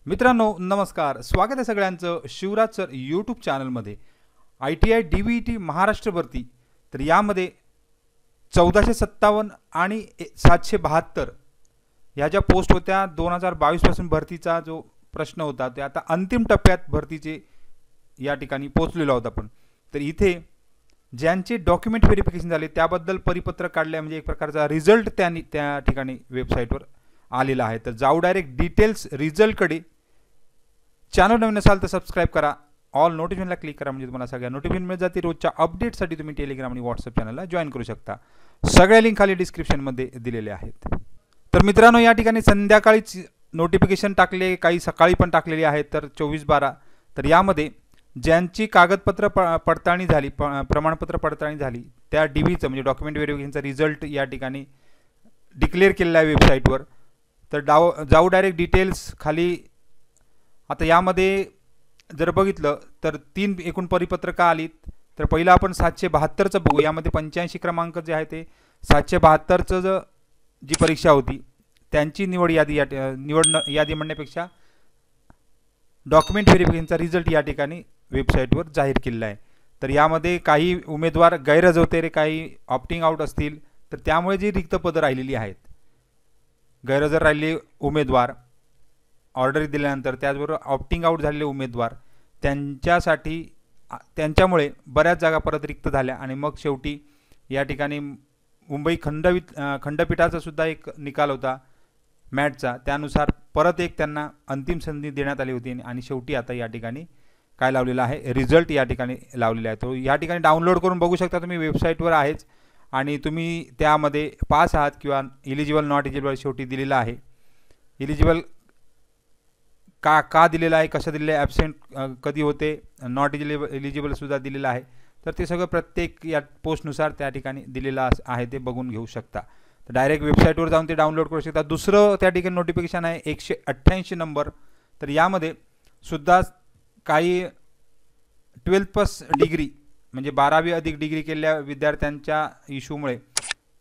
मित्रांनो नमस्कार, स्वागत आहे सगळ्यांचं शिवराज सर यूट्यूब चॅनलमध्ये। ITI DVT महाराष्ट्र भरती, तर यामध्ये 1457 आणि 772 ह्या ज्या पोस्ट होत्या 2022 पासून भरतीचा जो प्रश्न होता ते आता अंतिम टप्प्यात भरतीचे या ठिकाणी पोहोचलेलो आहोत आपण। तर इथे ज्यांचे डॉक्युमेंट व्हेरिफिकेशन झाले त्याबद्दल परिपत्रक काढले, म्हणजे एक प्रकारचा रिझल्ट त्या ठिकाणी वेबसाईटवर आलेला आहे। तर जाऊ डायरेक्ट डिटेल्स रिझल्टकडे। चॅनल नवीन असाल तर सबस्क्राइब करा, ऑल नोटिफिकेशनला क्लिक करा, म्हणजे तुम्हाला सगळ्या नोटिफिकेशन मिळत जातील। रोजच्या अपडेटसाठी तुम्ही टेलिग्राम आणि व्हॉट्सअप चॅनलला जॉईन करू शकता। सगळ्या लिंक खाली डिस्क्रिप्शनमध्ये दिलेले आहेत। तर मित्रांनो या ठिकाणी संध्याकाळीच नोटिफिकेशन टाकले, काही सकाळी पण टाकलेली आहेत, तर 24/12। तर यामध्ये ज्यांची कागदपत्र पडताळणी झाली, प्रमाणपत्र पडताळणी झाली, त्या DVचं म्हणजे डॉक्युमेंट व्हेरिफिकेशनचा रिझल्ट या ठिकाणी डिक्लेअर केलेला आहे वेबसाईटवर। तर जाऊ डायरेक्ट डिटेल्स खाली। आता यामध्ये जर बघितलं तर 3 एकूण परिपत्रक आलीत। तर पहिला आपण 772चं बघू। यामध्ये 85 क्रमांक जे आहे ते 772चं जी परीक्षा होती त्यांची निवड यादी म्हणण्यापेक्षा डॉक्युमेंट व्हेरिफिकेशनचा रिझल्ट या ठिकाणी वेबसाईटवर जाहीर केलेला आहे। तर यामध्ये काही उमेदवार गैरहजर होते, काही ऑप्टिंग आउट असतील, तर त्यामुळे जी रिक्त पदं राहिलेली आहेत, गैरहजर राहिलेले उमेदवार ऑर्डर दिल्यानंतर, त्याचबरोबर ऑप्टिंग आउट झालेले उमेदवार, त्यांच्यामुळे बऱ्याच जागा परत रिक्त झाल्या। आणि मग शेवटी या ठिकाणी मुंबई खंडपीठाचा सुद्धा एक निकाल होता मॅटचा, त्यानुसार परत एक त्यांना अंतिम संधी देण्यात आली होती। आणि शेवटी आता या ठिकाणी काय लावलेलं आहे, रिझल्ट या ठिकाणी लावलेला आहे। तो या ठिकाणी डाउनलोड करून बघू शकता तुम्ही, वेबसाईटवर आहेच। आणि तुम्ही त्यामध्ये पास आहात किंवा इलिजिबल नॉट इलिजिबल शेवटी दिलेला आहे। इलिजिबल का दिलेला आहे, कसं दिलेलं आहे, ॲबसेंट कधी होते, नॉट इलिजिबल सुद्धा दिलेलं आहे। तर ते सगळं प्रत्येक या पोस्टनुसार त्या ठिकाणी दिलेलं आहे, ते बघून घेऊ शकता। तर डायरेक्ट वेबसाईटवर जाऊन ते डाउनलोड करू शकता। दुसरं त्या ठिकाणी नोटिफिकेशन आहे 188 नंबर। तर यामध्ये सुद्धा काही 12+ डिग्री म्हणजे 12वी अधिक डिग्री केलेल्या विद्यार्थ्यांच्या इश्यूमुळे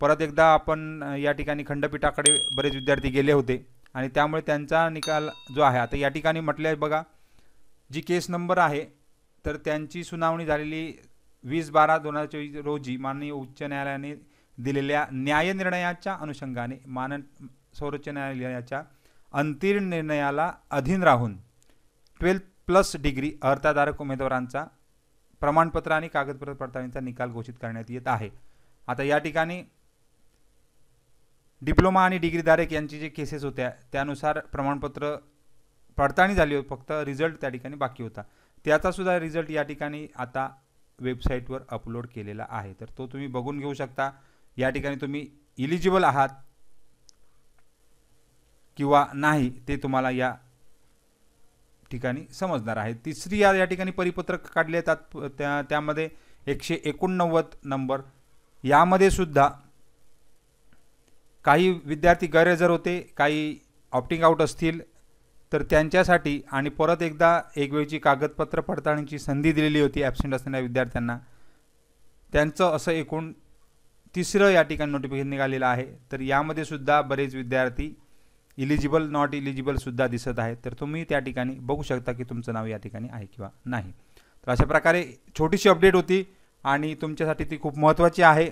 परत एकदा आपण या ठिकाणी खंडपीठाकडे बरेच विद्यार्थी गेले होते आणि त्यामुळे त्यांचा निकाल जो आहे, आता या ठिकाणी म्हटले आहे बघा, जी केस नंबर आहे तर त्यांची सुनावणी झालेली 20/12/2024 रोजी माननीय उच्च न्यायालयाने दिलेल्या न्यायनिर्णयाच्या अनुषंगाने सर्वोच्च न्यायालयाच्या अंतिम निर्णयाला अधीन राहून 12+ डिग्री अर्हताधारक उमेदवारांचा प्रमाणपत्र आणि कागदपत्र पडताळणीचा निकाल घोषित करण्यात येत आहे। आता या ठिकाणी डिप्लोमा आणि डिग्रीधारक यांची जे केसेस होत्या त्यानुसार प्रमाणपत्र पडताळणी झाली होती, फक्त रिझल्ट त्या ठिकाणी बाकी होता। त्याचा सुद्धा रिझल्ट या ठिकाणी आता वेबसाईटवर अपलोड केलेला आहे। तर तो तुम्ही बघून घेऊ शकता। या ठिकाणी तुम्ही इलिजिबल आहात किंवा नाही ते तुम्हाला या ठिकाणी समजणार आहे। तिसरी या ठिकाणी परिपत्रक काढले येतात, त्यामध्ये 189 नंबर। यामध्ये सुद्धा काही विद्यार्थी गैरहजर होते, काही ऑप्टिंग आउट असतील, तर त्यांच्यासाठी आणि परत एकदा एक वेळची कागदपत्र पडताळणीची संधी दिलेली होती ॲबसेंट असणाऱ्या विद्यार्थ्यांना। त्यांचं असं एकूण तिसरं या ठिकाणी नोटिफिकेशन निघालेलं आहे। तर यामध्ये सुद्धा बरेच विद्यार्थी इलिजिबल नॉट इलिजिबल सुद्धा दिसत आहेत। तर तुम्ही त्या ठिकाणी बघू शकता की तुमचं नाव या ठिकाणी आहे किंवा नाही। तर अशा प्रकारे छोटीशी अपडेट होती आणि तुमच्यासाठी ती खूप महत्त्वाची आहे।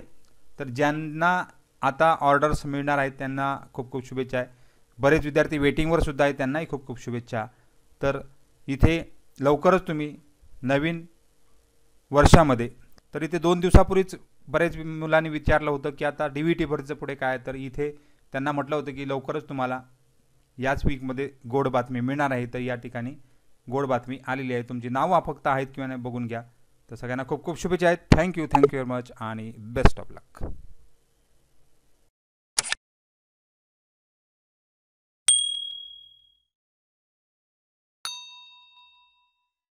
तर ज्यांना आता ऑर्डर्स मिळणार आहेत त्यांना खूप खूप शुभेच्छा आहे। बरेच विद्यार्थी वेटिंगवर सुद्धा आहेत, त्यांनाही खूप खूप शुभेच्छा। तर इथे लवकरच तुम्ही नवीन वर्षामध्ये, तर इथे 2 दिवसापूर्वीच बरेच मुलांनी विचारलं होतं की आता DVT भरतीचं पुढे काय, तर इथे त्यांना म्हटलं होतं की लवकरच तुम्हाला याच वीकमध्ये गोड बातमी मिळणार आहे। तर या ठिकाणी गोड बातमी आलेली आहे। तुमची नावं फक्त आहेत किंवा नाही बघून घ्या। तर सगळ्यांना खूप खूप शुभेच्छा आहेत। थँक्यू व्हेरी मच आणि बेस्ट ऑफ लक।